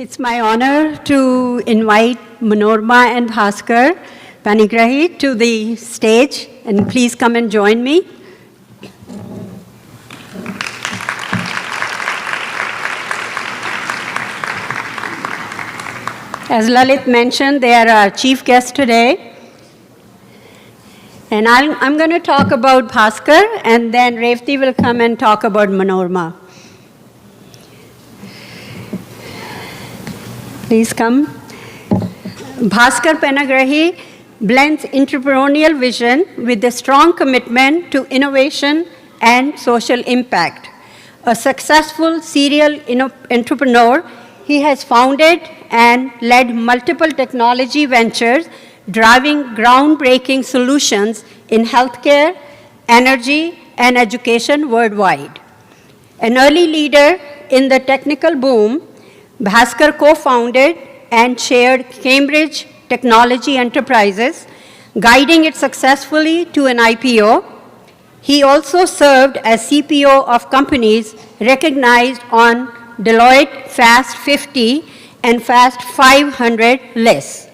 It's my honor to invite Manorma and Bhaskar Panigrahi to the stage, and please come and join me. As Lalit mentioned, they are our chief guest today. And I'm going to talk about Bhaskar, and then Revati will come and talk about Manorma. Please come. Bhaskar Panigrahi blends entrepreneurial vision with a strong commitment to innovation and social impact. A successful serial entrepreneur, he has founded and led multiple technology ventures driving groundbreaking solutions in healthcare, energy, and education worldwide. An early leader in the technical boom, Bhaskar co-founded and chaired Cambridge Technology Enterprises, guiding it successfully to an IPO. He also served as CPO of companies recognized on Deloitte Fast 50 and Fast 500 lists.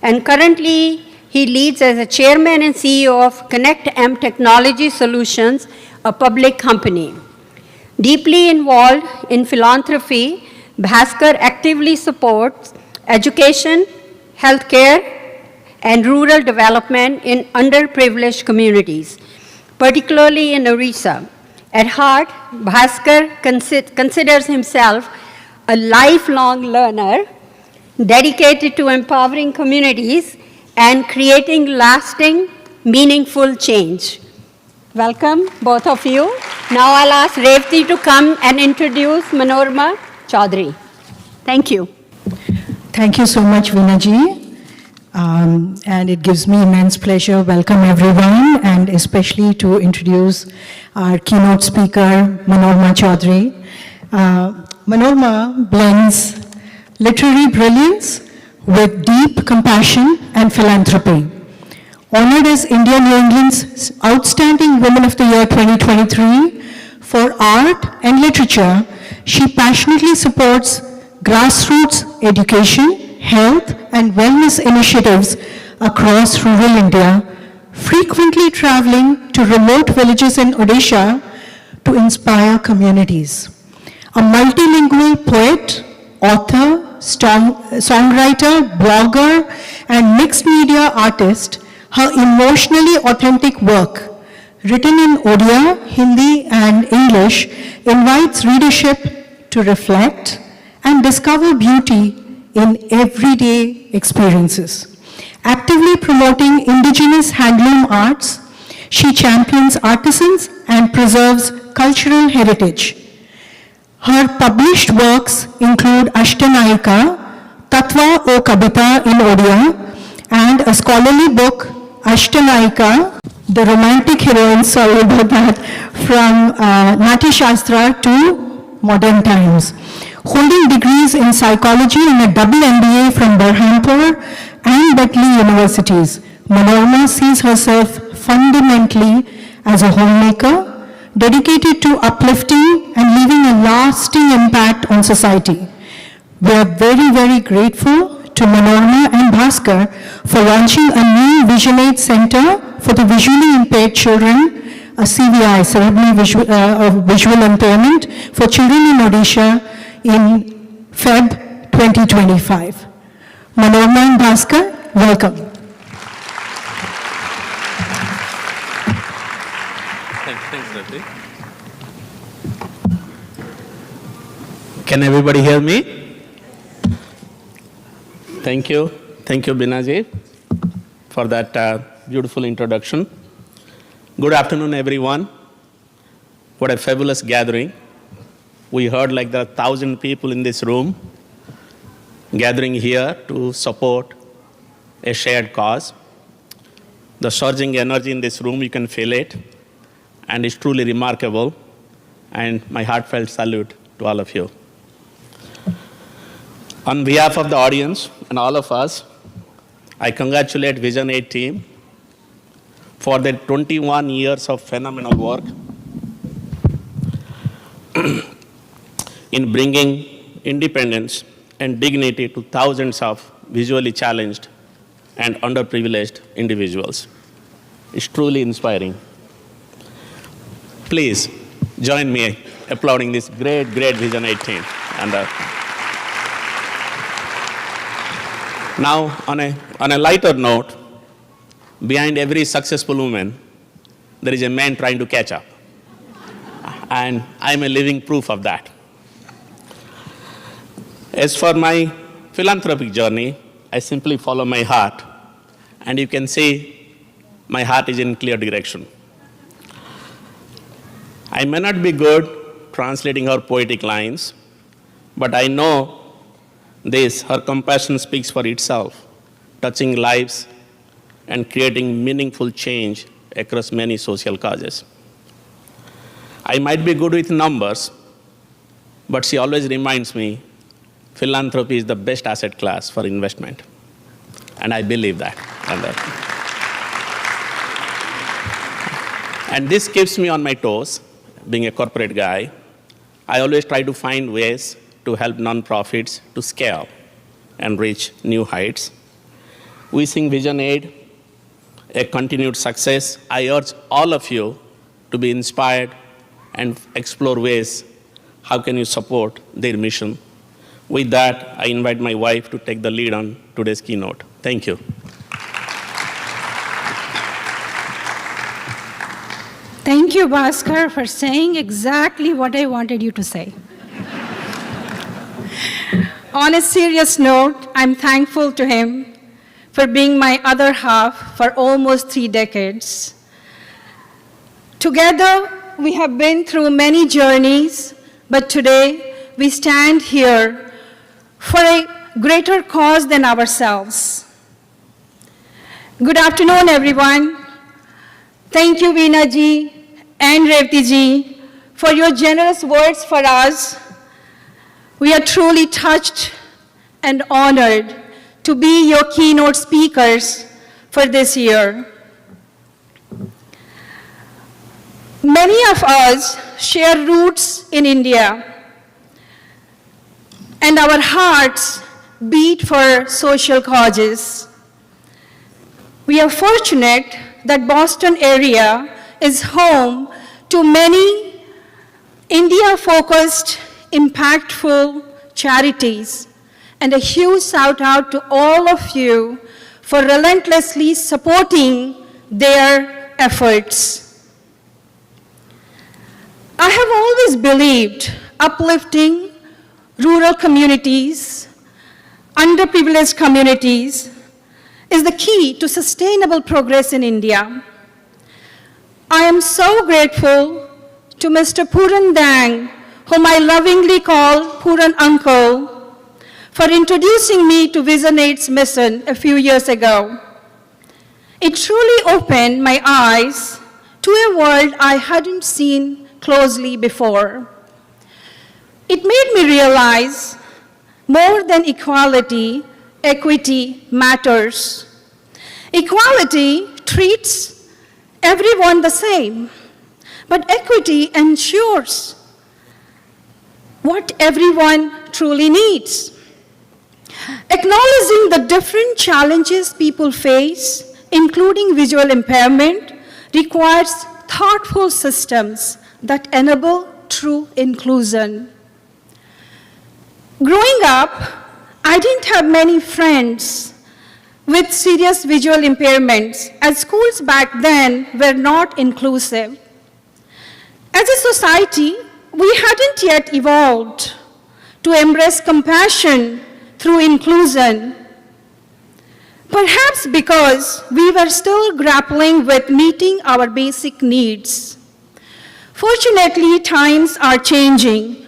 And currently, he leads as a chairman and CEO of ConnectM Technology Solutions, a public company. Deeply involved in philanthropy, Bhaskar actively supports education, healthcare, and rural development in underprivileged communities, particularly in Orissa. At heart, Bhaskar considers himself a lifelong learner dedicated to empowering communities and creating lasting, meaningful change. Welcome, both of you. Now I'll ask Revati to come and introduce Manorma Chaudhary. Thank you. Thank you so much, Veena-ji. And it gives me immense pleasure. Welcome everyone, and especially to introduce our keynote speaker, Manorma Chaudhary. Manorma blends literary brilliance with deep compassion and philanthropy. Honored as India New England's Outstanding Woman of the Year 2023 for art and literature, she passionately supports grassroots education, health, and wellness initiatives across rural India, frequently traveling to remote villages in Odisha to inspire communities. A multilingual poet, author, songwriter, blogger, and mixed media artist, her emotionally authentic work, written in Odia, Hindi, and English, invites readership to reflect and discover beauty in everyday experiences. Actively promoting indigenous handloom arts, she champions artisans and preserves cultural heritage. Her published works include Ashtanayika, Tatva o Kabita in Odia, and a scholarly book, Ashtanayika, the romantic heroine, sorry about that, from Nati Shastra to modern times. Holding degrees in psychology and a double MBA from Berhampur and Bentley Universities, Manorma sees herself fundamentally as a homemaker, dedicated to uplifting and leaving a lasting impact on society. We are very, very grateful to Manorma and Bhaskar for launching a new Vision Aid Center for the visually impaired children, a CVI, cerebral visual impairment, for children in Odisha in Feb 2025. Manorma and Bhaskar, welcome. Thanks, Rati. Can everybody hear me? Thank you, Binaji, for that beautiful introduction. Good afternoon, everyone. What a fabulous gathering. We heard like there are 1,000 people in this room gathering here to support a shared cause. The surging energy in this room, you can feel it, and it's truly remarkable. And my heartfelt salute to all of you. On behalf of the audience and all of us, I congratulate Vision Aid team for their 21 years of phenomenal work in bringing independence and dignity to thousands of visually challenged and underprivileged individuals. It's truly inspiring. Please join me applauding this great, great Vision 8 team. And, now, on a lighter note, behind every successful woman, there is a man trying to catch up. And I'm a living proof of that. As for my philanthropic journey, I simply follow my heart. And you can see my heart is in clear direction. I may not be good translating her poetic lines, but I know this, her compassion speaks for itself, touching lives and creating meaningful change across many social causes. I might be good with numbers, but she always reminds me philanthropy is the best asset class for investment. And I believe that. And this keeps me on my toes, being a corporate guy. I always try to find ways to help nonprofits to scale and reach new heights. Wishing Vision 8 a continued success, I urge all of you to be inspired and explore ways how can you support their mission. With that, I invite my wife to take the lead on today's keynote. Thank you. Thank you, Bhaskar, for saying exactly what I wanted you to say. On a serious note, I'm thankful to him for being my other half for almost 3 decades. Together, we have been through many journeys, but today we stand here for a greater cause than ourselves. Good afternoon, everyone. Thank you, Veena ji and Revati ji, for your generous words for us. We are truly touched and honored to be your keynote speakers for this year. Many of us share roots in India, and our hearts beat for social causes. We are fortunate that Boston area is home to many India-focused, impactful charities, and a huge shout out to all of you for relentlessly supporting their efforts. I have always believed uplifting rural communities, underprivileged communities, is the key to sustainable progress in India. I am so grateful to Mr. Puran Dang, whom I lovingly call Puran Uncle, for introducing me to Vision 8's mission a few years ago. It truly opened my eyes to a world I hadn't seen closely before. It made me realize more than equality, equity matters. Equality treats everyone the same, but equity ensures what everyone truly needs. Acknowledging the different challenges people face, including visual impairment, requires thoughtful systems that enable true inclusion. Growing up, I didn't have many friends with serious visual impairments, as schools back then were not inclusive. As a society, we hadn't yet evolved to embrace compassion through inclusion, perhaps because we were still grappling with meeting our basic needs. Fortunately, times are changing.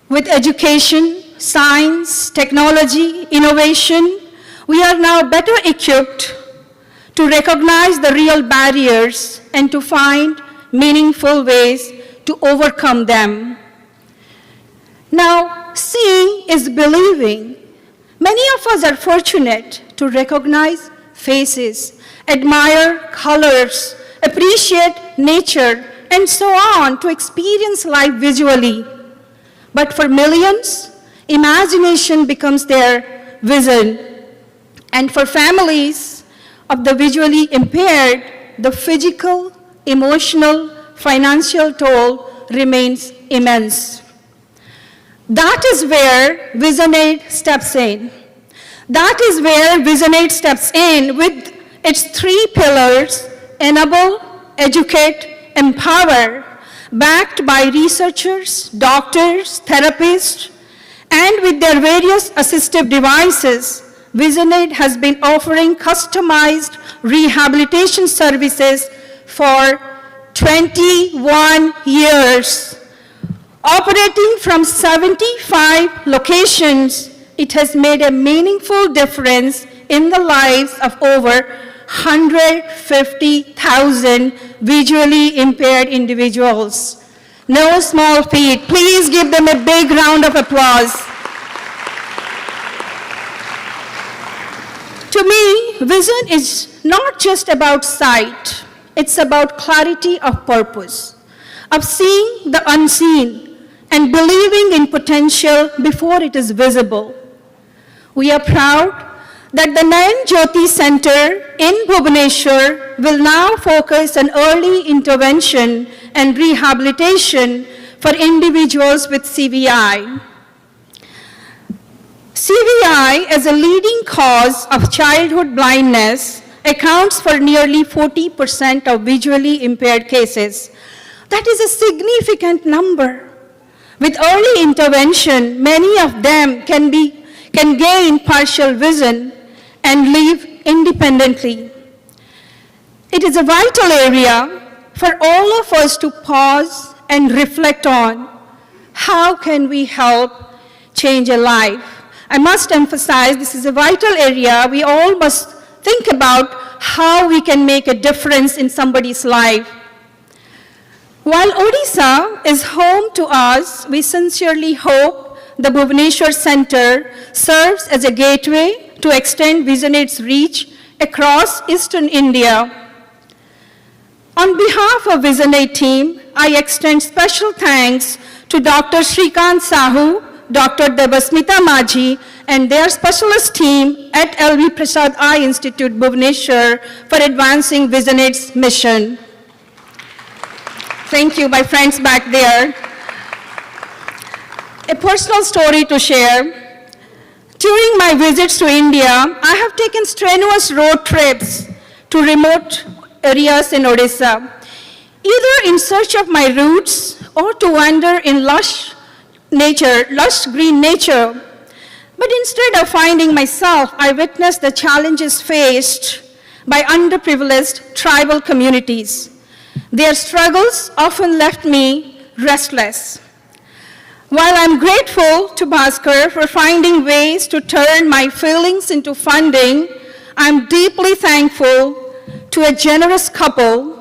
With education, science, technology, innovation, we are now better equipped to recognize the real barriers and to find meaningful ways to overcome them. Now, seeing is believing. Many of us are fortunate to recognize faces, admire colors, appreciate nature, and so on, to experience life visually. But for millions, Imagination becomes their vision. And for families of the visually impaired, the physical, emotional, financial toll remains immense. That is where VisionAid steps in. That is where VisionAid steps in with its 3 pillars: enable, educate, empower, backed by researchers, doctors, therapists, and with their various assistive devices. VisionAid has been offering customized rehabilitation services for 21 years. Operating from 75 locations, it has made a meaningful difference in the lives of over 150,000 visually impaired individuals. No small feat. Please give them a big round of applause. To me, vision is not just about sight. It's about clarity of purpose, of seeing the unseen and believing in potential before it is visible. We are proud that the Nayan Jyoti Center in Bhubaneswar will now focus on early intervention and rehabilitation for individuals with CVI. CVI, as a leading cause of childhood blindness, accounts for nearly 40% of visually impaired cases. That is a significant number. With early intervention, many of them can gain partial vision and live independently. It is a vital area for all of us to pause and reflect on. How can we help change a life? I must emphasize this is a vital area. We all must think about how we can make a difference in somebody's life. While Odisha is home to us, we sincerely hope the Bhubaneswar Center serves as a gateway to extend VisionAid's reach across Eastern India. On behalf of VisionAid team, I extend special thanks to Dr. Shrikant Sahu, Dr. Debasmita Majhi, and their specialist team at LV Prasad Eye Institute, Bhubaneswar, for advancing VisionAid's mission. Thank you, my friends back there. A personal story to share. During my visits to India, I have taken strenuous road trips to remote areas in Odisha, either in search of my roots or to wander in lush green nature. But instead of finding myself, I witnessed the challenges faced by underprivileged tribal communities. Their struggles often left me restless. While I'm grateful to Bhaskar for finding ways to turn my feelings into funding, I'm deeply thankful to a generous couple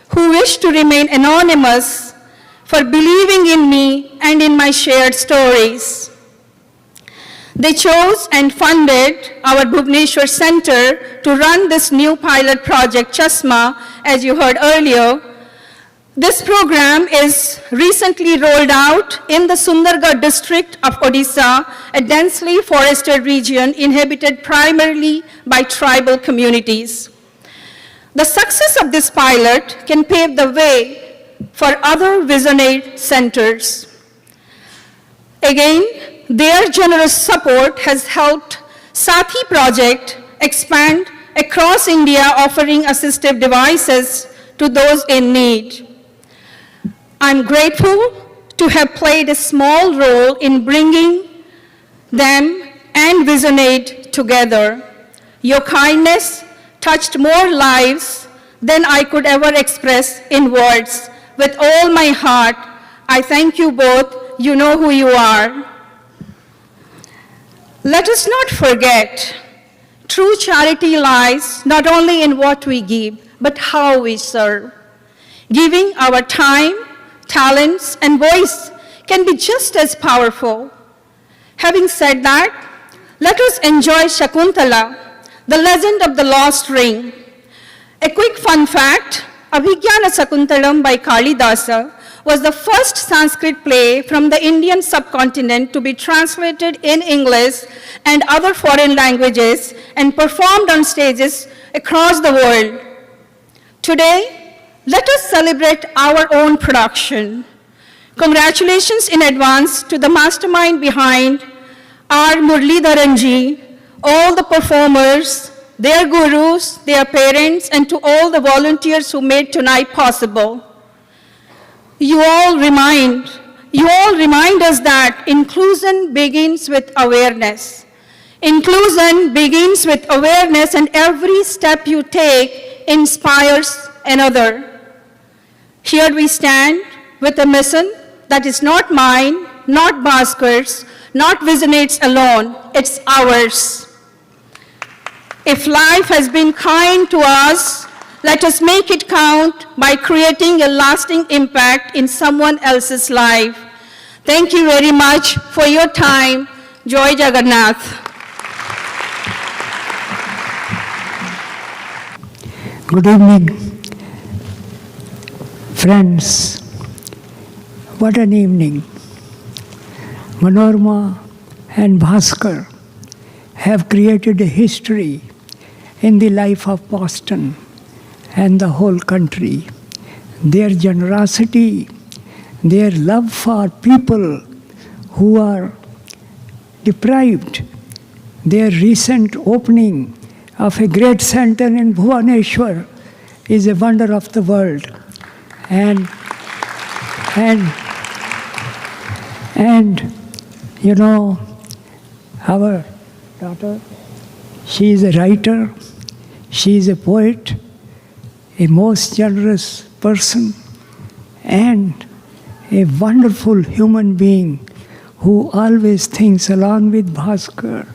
who wish to remain anonymous for believing in me and in my shared stories. They chose and funded our Bhubaneswar Center to run this new pilot project, Chashma, as you heard earlier. This program is recently rolled out in the Sundargarh district of Odisha, a densely forested region inhabited primarily by tribal communities. The success of this pilot can pave the way for other VisionAid centers. Again, their generous support has helped Sathi project expand across India, offering assistive devices to those in need. I'm grateful to have played a small role in bringing them and VisionAid together. Your kindness touched more lives than I could ever express in words. With all my heart, I thank you both. You know who you are. Let us not forget, true charity lies not only in what we give, but how we serve. Giving our time, talents, and voice can be just as powerful. Having said that, let us enjoy Shakuntala, the legend of the lost ring. A quick fun fact, Abhigyana Sakuntalam by Kalidasa was the first Sanskrit play from the Indian subcontinent to be translated in English and other foreign languages and performed on stages across the world. Today, let us celebrate our own production. Congratulations in advance to the mastermind behind R. Muralidharan ji, all the performers, their gurus, their parents, and to all the volunteers who made tonight possible. You all remind us that inclusion begins with awareness. Inclusion begins with awareness, and every step you take inspires another. Here we stand with a mission that is not mine, not Bhaskar's, not Visionate's alone, it's ours. If life has been kind to us, let us make it count by creating a lasting impact in someone else's life. Thank you very much for your time. Joy Jagannath. Good evening, friends. What an evening. Manorama and Bhaskar have created a history in the life of Boston and the whole country. Their generosity, their love for people who are deprived, their recent opening of a great center in Bhubaneswar is a wonder of the world. And you know, our daughter, she is a writer, she is a poet, a most generous person, and a wonderful human being who always thinks, along with Bhaskar,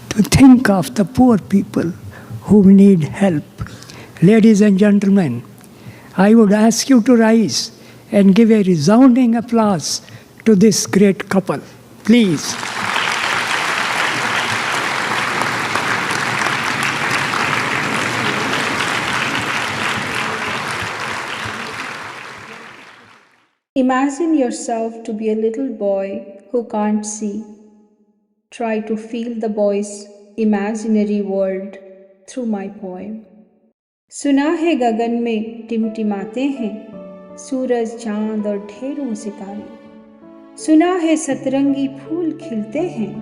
to think of the poor people who need help. Ladies and gentlemen, I would ask you to rise and give a resounding applause to this great couple. Please. Imagine yourself to be a little boy who can't see. Try to feel the boy's imaginary world through my poem. सुना है गगन में टिमटिमाते हैं सूरज चांद और ढेरों सितारे। सुना है सतरंगी फूल खिलते हैं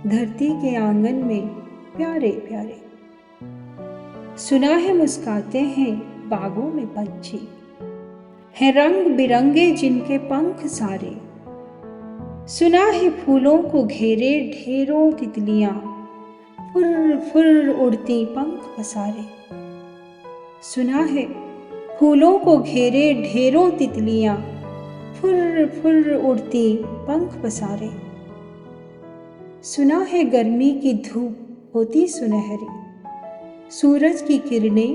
धरती के आंगन में प्यारे प्यारे। सुना है मुस्काते हैं बागों में पंछी हैं रंग बिरंगे जिनके पंख सारे। सुना है फूलों को घेरे ढेरों तितलियां फुर फुर उड़ती पंख पसारे। सुना है फूलों को घेरे ढेरों तितलियां फुर फुर उड़ती पंख पसारे। सुना है गर्मी की धूप होती सुनहरी सूरज की किरणें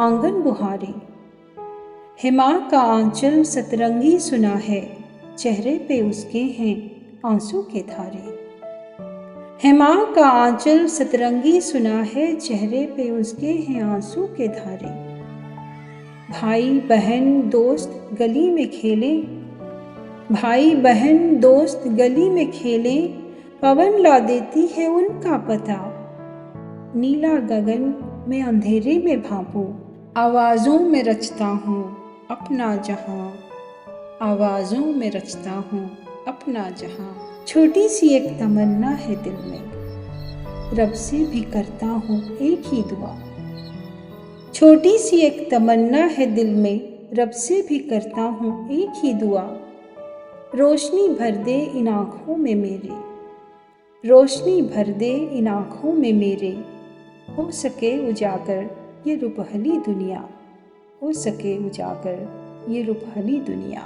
आंगन बुहारी। हिमा का आंचल सतरंगी सुना है चेहरे पे उसके हैं आंसू के धारे। हिमा का आंचल सतरंगी सुना है चेहरे पे उसके हैं आंसू के धारे। भाई बहन दोस्त गली में खेले भाई बहन दोस्त गली में खेले पवन ला देती है उनका पता। नीला गगन में अंधेरे में भांपू आवाज़ों में रचता हूँ अपना जहां। आवाज़ों में रचता हूँ अपना जहां। छोटी सी एक तमन्ना है दिल में रब से भी करता हूँ एक ही दुआ। छोटी सी एक तमन्ना है दिल में रब से भी करता हूँ एक ही दुआ। रोशनी भर दे इन आँखों में मेरे रोशनी भर दे इन आँखों में मेरे। हो सके उजागर ये रुपहली दुनिया हो सके उजागर ये रुपहली दुनिया।